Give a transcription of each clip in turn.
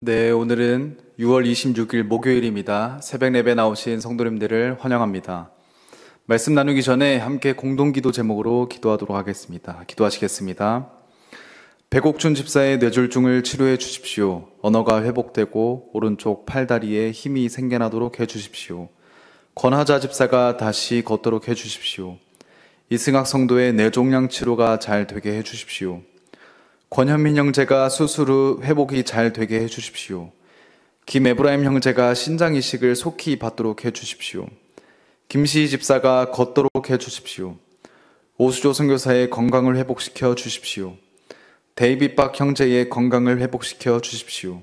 네, 오늘은 6월 26일 목요일입니다. 새벽 예배 나오신 성도님들을 환영합니다. 말씀 나누기 전에 함께 공동기도 제목으로 기도하도록 하겠습니다. 기도하시겠습니다. 백옥준 집사의 뇌졸중을 치료해 주십시오. 언어가 회복되고 오른쪽 팔다리에 힘이 생겨나도록 해 주십시오. 권하자 집사가 다시 걷도록 해 주십시오. 이승학 성도의 뇌종양 치료가 잘 되게 해 주십시오. 권현민 형제가 수술 후 회복이 잘 되게 해주십시오. 김에브라임 형제가 신장 이식을 속히 받도록 해주십시오. 김시희 집사가 걷도록 해주십시오. 오수조 선교사의 건강을 회복시켜 주십시오. 데이빗 박 형제의 건강을 회복시켜 주십시오.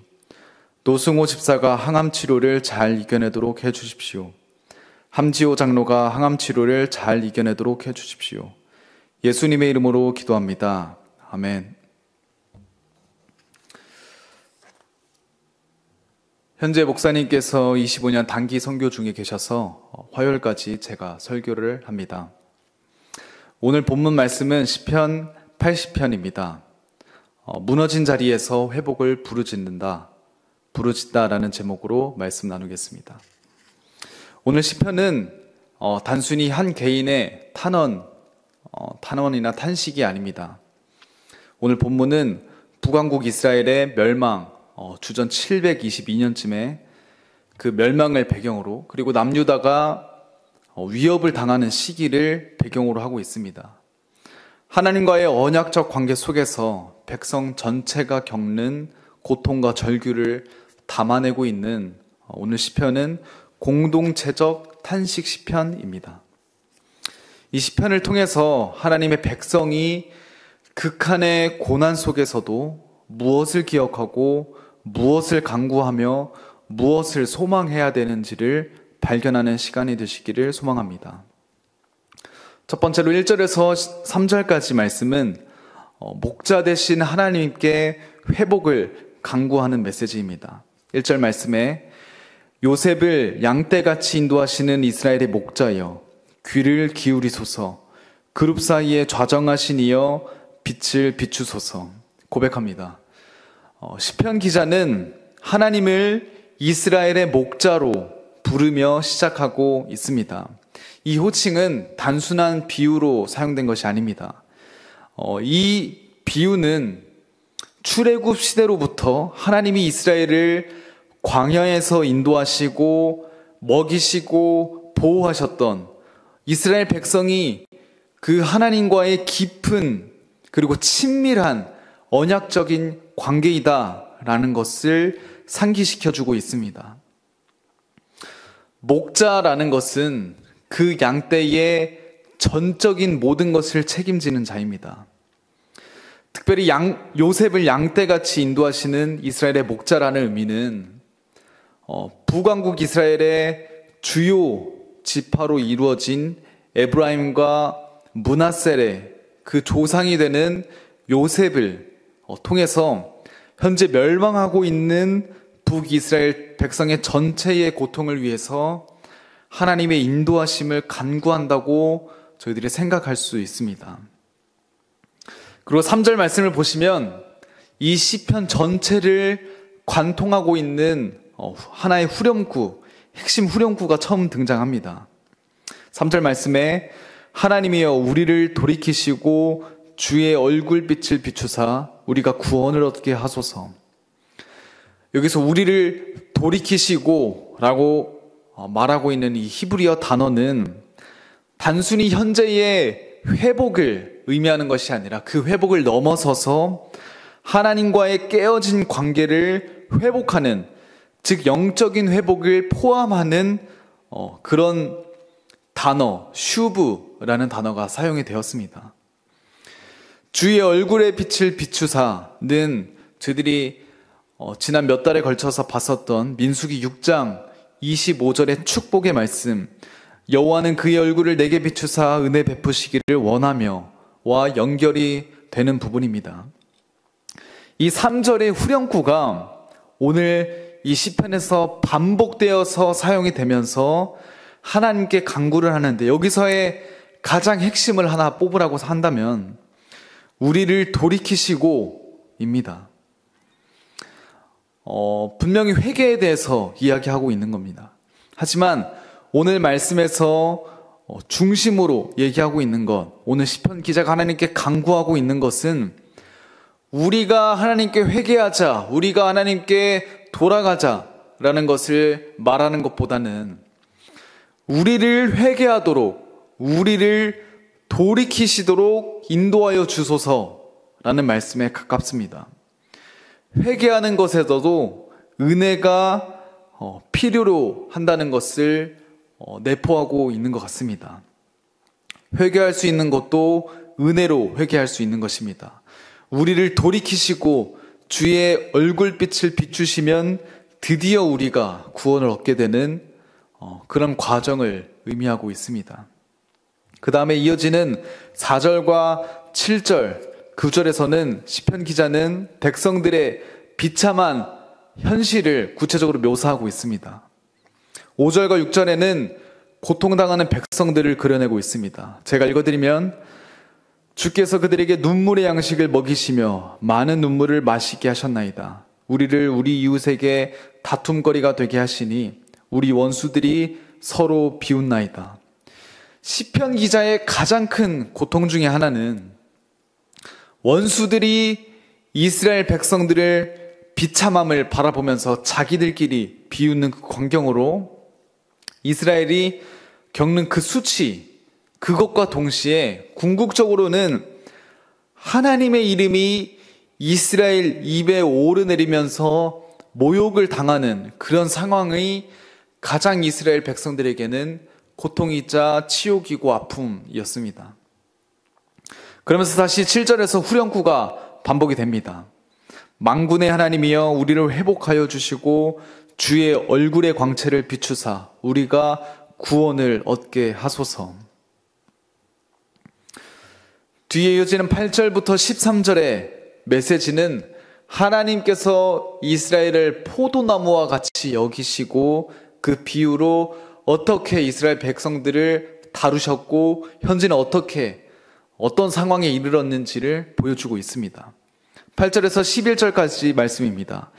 노승호 집사가 항암 치료를 잘 이겨내도록 해주십시오. 함지호 장로가 항암 치료를 잘 이겨내도록 해주십시오. 예수님의 이름으로 기도합니다. 아멘. 현재 목사님께서 25년 단기 선교 중에 계셔서 화요일까지 제가 설교를 합니다. 오늘 본문 말씀은 시편 80편입니다. 무너진 자리에서 회복을 부르짖다라는 제목으로 말씀 나누겠습니다. 오늘 시편은 단순히 한 개인의 탄원이나 탄식이 아닙니다. 오늘 본문은 북왕국 이스라엘의 멸망, 주전 722년쯤에 그 멸망을 배경으로, 그리고 남유다가 위협을 당하는 시기를 배경으로 하고 있습니다. 하나님과의 언약적 관계 속에서 백성 전체가 겪는 고통과 절규를 담아내고 있는 오늘 시편은 공동체적 탄식 시편입니다. 이 시편을 통해서 하나님의 백성이 극한의 고난 속에서도 무엇을 기억하고 무엇을 간구하며 무엇을 소망해야 되는지를 발견하는 시간이 되시기를 소망합니다. 첫 번째로 1절에서 3절까지 말씀은 목자 되신 하나님께 회복을 간구하는 메시지입니다. 1절 말씀에 요셉을 양떼같이 인도하시는 이스라엘의 목자여 귀를 기울이소서, 그룹 사이에 좌정하신 이여 빛을 비추소서 고백합니다. 시편 기자는 하나님을 이스라엘의 목자로 부르며 시작하고 있습니다. 이 호칭은 단순한 비유로 사용된 것이 아닙니다. 이 비유는 출애굽 시대로부터 하나님이 이스라엘을 광야에서 인도하시고 먹이시고 보호하셨던 이스라엘 백성이 그 하나님과의 깊은 그리고 친밀한 언약적인 관계이다라는 것을 상기시켜주고 있습니다. 목자라는 것은 그 양떼의 전적인 모든 것을 책임지는 자입니다. 특별히 요셉을 양떼같이 인도하시는 이스라엘의 목자라는 의미는 북왕국 이스라엘의 주요 지파로 이루어진 에브라임과 므낫셀의 그 조상이 되는 요셉을 통해서 현재 멸망하고 있는 북이스라엘 백성의 전체의 고통을 위해서 하나님의 인도하심을 간구한다고 저희들이 생각할 수 있습니다. 그리고 3절 말씀을 보시면 이 시편 전체를 관통하고 있는 하나의 후렴구, 핵심 후렴구가 처음 등장합니다. 3절 말씀에 하나님이여 우리를 돌이키시고 주의 얼굴빛을 비추사 우리가 구원을 얻게 하소서. 여기서 우리를 돌이키시고 라고 말하고 있는 이 히브리어 단어는 단순히 현재의 회복을 의미하는 것이 아니라 그 회복을 넘어서서 하나님과의 깨어진 관계를 회복하는, 즉 영적인 회복을 포함하는 그런 단어, 슈브라는 단어가 사용이 되었습니다. 주의 얼굴의 빛을 비추사는 저희들이 지난 몇 달에 걸쳐서 봤었던 민수기 6장 25절의 축복의 말씀, 여호와는 그의 얼굴을 내게 비추사 은혜 베푸시기를 원하며 와 연결이 되는 부분입니다. 이 3절의 후렴구가 오늘 이 시편에서 반복되어서 사용이 되면서 하나님께 간구를 하는데, 여기서의 가장 핵심을 하나 뽑으라고 한다면 우리를 돌이키시고입니다. 분명히 회개에 대해서 이야기하고 있는 겁니다. 하지만 오늘 말씀에서 중심으로 얘기하고 있는 것, 오늘 시편 기자가 하나님께 간구하고 있는 것은 우리가 하나님께 회개하자, 우리가 하나님께 돌아가자라는 것을 말하는 것보다는 우리를 회개하도록, 우리를 돌이키시도록 인도하여 주소서라는 말씀에 가깝습니다. 회개하는 것에서도 은혜가 필요로 한다는 것을 내포하고 있는 것 같습니다. 회개할 수 있는 것도 은혜로 회개할 수 있는 것입니다. 우리를 돌이키시고 주의 얼굴빛을 비추시면 드디어 우리가 구원을 얻게 되는 그런 과정을 의미하고 있습니다. 그 다음에 이어지는 4절과 7절, 9절에서는 시편 기자는 백성들의 비참한 현실을 구체적으로 묘사하고 있습니다. 5절과 6절에는 고통당하는 백성들을 그려내고 있습니다. 제가 읽어드리면 주께서 그들에게 눈물의 양식을 먹이시며 많은 눈물을 마시게 하셨나이다. 우리를 우리 이웃에게 다툼거리가 되게 하시니 우리 원수들이 서로 비웃나이다. 시편 기자의 가장 큰 고통 중에 하나는 원수들이 이스라엘 백성들을 비참함을 바라보면서 자기들끼리 비웃는 그 광경으로 이스라엘이 겪는 그 수치, 그것과 동시에 궁극적으로는 하나님의 이름이 이스라엘 입에 오르내리면서 모욕을 당하는 그런 상황이 가장 이스라엘 백성들에게는 고통이자 치욕이고 아픔이었습니다. 그러면서 다시 7절에서 후렴구가 반복이 됩니다. 만군의 하나님이여 우리를 회복하여 주시고 주의 얼굴의 광채를 비추사 우리가 구원을 얻게 하소서. 뒤에 이어지는 8절부터 13절의 메시지는 하나님께서 이스라엘을 포도나무와 같이 여기시고 그 비유로 어떻게 이스라엘 백성들을 다루셨고 현재는 어떤 상황에 이르렀는지를 보여주고 있습니다. 8절에서 11절까지 말씀입니다.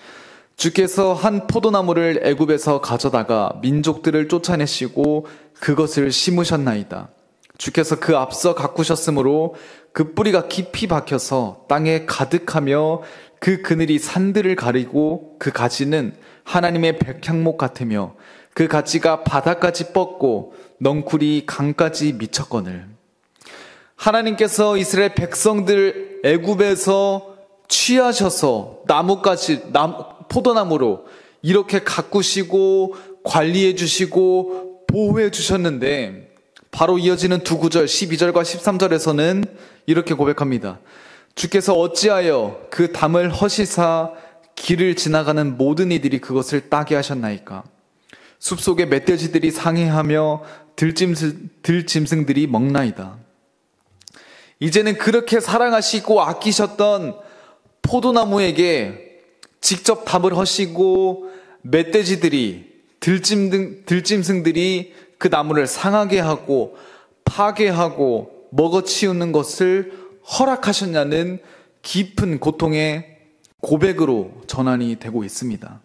주께서 한 포도나무를 애굽에서 가져다가 민족들을 쫓아내시고 그것을 심으셨나이다. 주께서 그 앞서 가꾸셨으므로 그 뿌리가 깊이 박혀서 땅에 가득하며 그 그늘이 산들을 가리고 그 가지는 하나님의 백향목 같으며 그 가지가 바다까지 뻗고 넝쿨이 강까지 미쳤거늘. 하나님께서 이스라엘 백성들 애굽에서 취하셔서 포도나무로 이렇게 가꾸시고 관리해 주시고 보호해 주셨는데 바로 이어지는 두 구절 12절과 13절에서는 이렇게 고백합니다. 주께서 어찌하여 그 담을 허시사 길을 지나가는 모든 이들이 그것을 따게 하셨나이까. 숲속의 멧돼지들이 상해하며 들짐승들이 먹나이다. 이제는 그렇게 사랑하시고 아끼셨던 포도나무에게 직접 담을 허시고 멧돼지들이 들짐승들이 그 나무를 상하게 하고 파괴하고 먹어치우는 것을 허락하셨냐는 깊은 고통의 고백으로 전환이 되고 있습니다.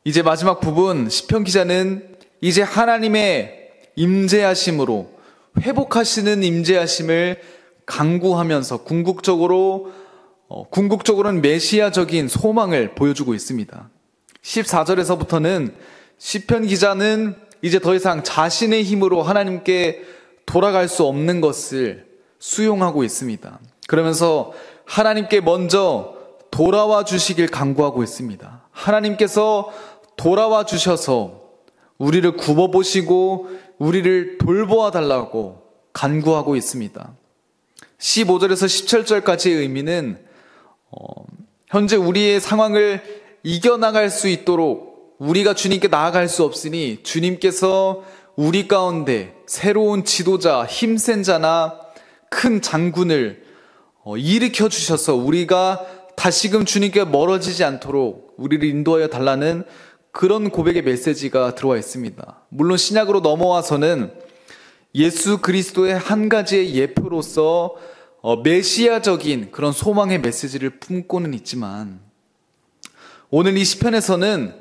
이제 마지막 부분 시편 기자는 이제 하나님의 임재하심으로 회복하시는 임재하심을 강구하면서 궁극적으로는 메시아적인 소망을 보여주고 있습니다. 14절에서부터는 시편 기자는 이제 더 이상 자신의 힘으로 하나님께 돌아갈 수 없는 것을 수용하고 있습니다. 그러면서 하나님께 먼저 돌아와 주시길 간구하고 있습니다. 하나님께서 돌아와 주셔서 우리를 굽어보시고 우리를 돌보아 달라고 간구하고 있습니다. 15절에서 17절까지의 의미는 현재 우리의 상황을 이겨나갈 수 있도록 우리가 주님께 나아갈 수 없으니 주님께서 우리 가운데 새로운 지도자, 힘센 자나 큰 장군을 일으켜 주셔서 우리가 다시금 주님께 멀어지지 않도록 우리를 인도하여 달라는 그런 고백의 메시지가 들어와 있습니다. 물론 신약으로 넘어와서는 예수 그리스도의 한 가지의 예표로서 메시아적인 그런 소망의 메시지를 품고는 있지만 오늘 이 시편에서는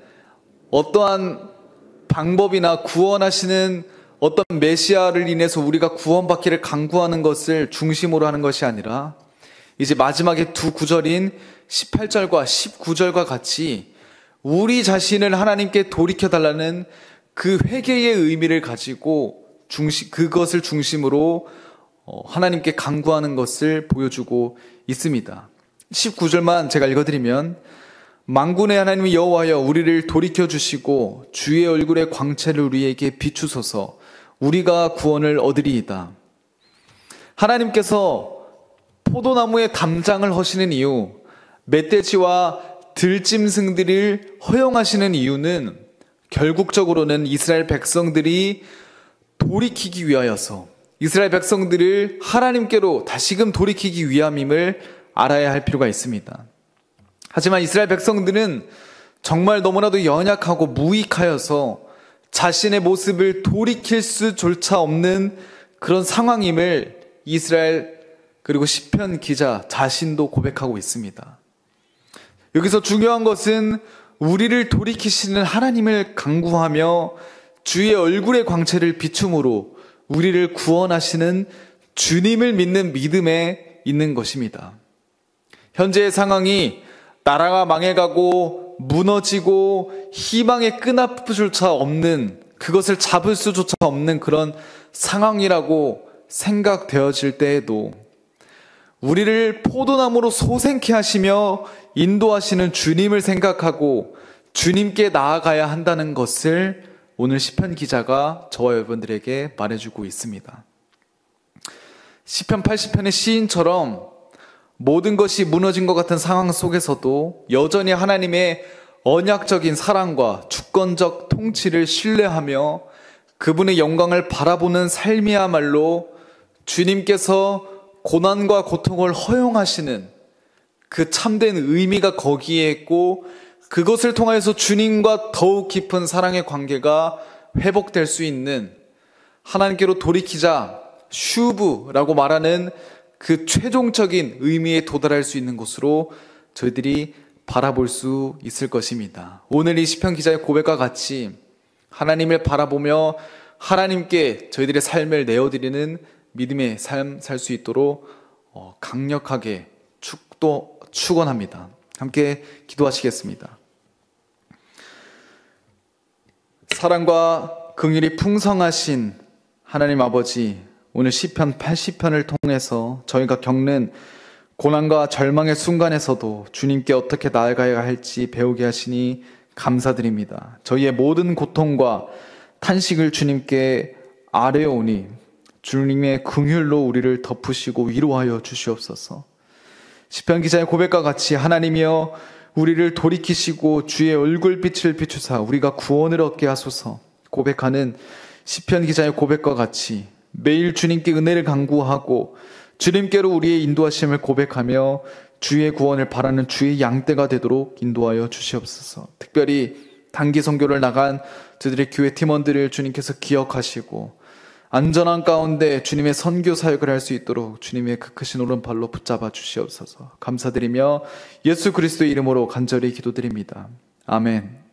어떠한 방법이나 구원하시는 어떤 메시아를 인해서 우리가 구원받기를 간구하는 것을 중심으로 하는 것이 아니라 이제 마지막에 두 구절인 18절과 19절과 같이 우리 자신을 하나님께 돌이켜달라는 그 회개의 의미를 가지고 그것을 중심으로 하나님께 간구하는 것을 보여주고 있습니다. 19절만 제가 읽어드리면 만군의 하나님 여호와여 우리를 돌이켜주시고 주의 얼굴의 광채를 우리에게 비추소서 우리가 구원을 얻으리이다. 하나님께서 포도나무의 담장을 허시는 이유, 멧돼지와 들짐승들을 허용하시는 이유는 결국적으로는 이스라엘 백성들이 돌이키기 위하여서 이스라엘 백성들을 하나님께로 다시금 돌이키기 위함임을 알아야 할 필요가 있습니다. 하지만 이스라엘 백성들은 정말 너무나도 연약하고 무익하여서 자신의 모습을 돌이킬 수조차 없는 그런 상황임을 이스라엘 그리고 시편 기자 자신도 고백하고 있습니다. 여기서 중요한 것은 우리를 돌이키시는 하나님을 간구하며 주의 얼굴의 광채를 비춤으로 우리를 구원하시는 주님을 믿는 믿음에 있는 것입니다. 현재의 상황이 나라가 망해가고 무너지고 희망의 끈앞조차 없는, 그것을 잡을 수조차 없는 그런 상황이라고 생각되어질 때에도 우리를 포도나무로 소생케 하시며 인도하시는 주님을 생각하고 주님께 나아가야 한다는 것을 오늘 시편 기자가 저와 여러분들에게 말해주고 있습니다. 시편 80편의 시인처럼 모든 것이 무너진 것 같은 상황 속에서도 여전히 하나님의 언약적인 사랑과 주권적 통치를 신뢰하며 그분의 영광을 바라보는 삶이야말로 주님께서 고난과 고통을 허용하시는 그 참된 의미가 거기에 있고, 그것을 통하여서 주님과 더욱 깊은 사랑의 관계가 회복될 수 있는, 하나님께로 돌이키자 슈브라고 말하는 그 최종적인 의미에 도달할 수 있는 곳으로 저희들이 바라볼 수 있을 것입니다. 오늘 이 시편 기자의 고백과 같이 하나님을 바라보며 하나님께 저희들의 삶을 내어드리는 믿음의 삶 살 수 있도록 강력하게 축원합니다. 함께 기도하시겠습니다. 사랑과 긍휼이 풍성하신 하나님 아버지, 오늘 시편 80편을 통해서 저희가 겪는 고난과 절망의 순간에서도 주님께 어떻게 나아가야 할지 배우게 하시니 감사드립니다. 저희의 모든 고통과 탄식을 주님께 아뢰오니 주님의 긍휼로 우리를 덮으시고 위로하여 주시옵소서. 시편 기자의 고백과 같이 하나님이여 우리를 돌이키시고 주의 얼굴빛을 비추사 우리가 구원을 얻게 하소서 고백하는 시편 기자의 고백과 같이 매일 주님께 은혜를 간구하고 주님께로 우리의 인도하심을 고백하며 주의 구원을 바라는 주의 양떼가 되도록 인도하여 주시옵소서. 특별히 단기 선교를 나간 저들의 교회 팀원들을 주님께서 기억하시고 안전한 가운데 주님의 선교 사역을 할 수 있도록 주님의 그 크신 오른팔로 붙잡아 주시옵소서. 감사드리며 예수 그리스도의 이름으로 간절히 기도드립니다. 아멘.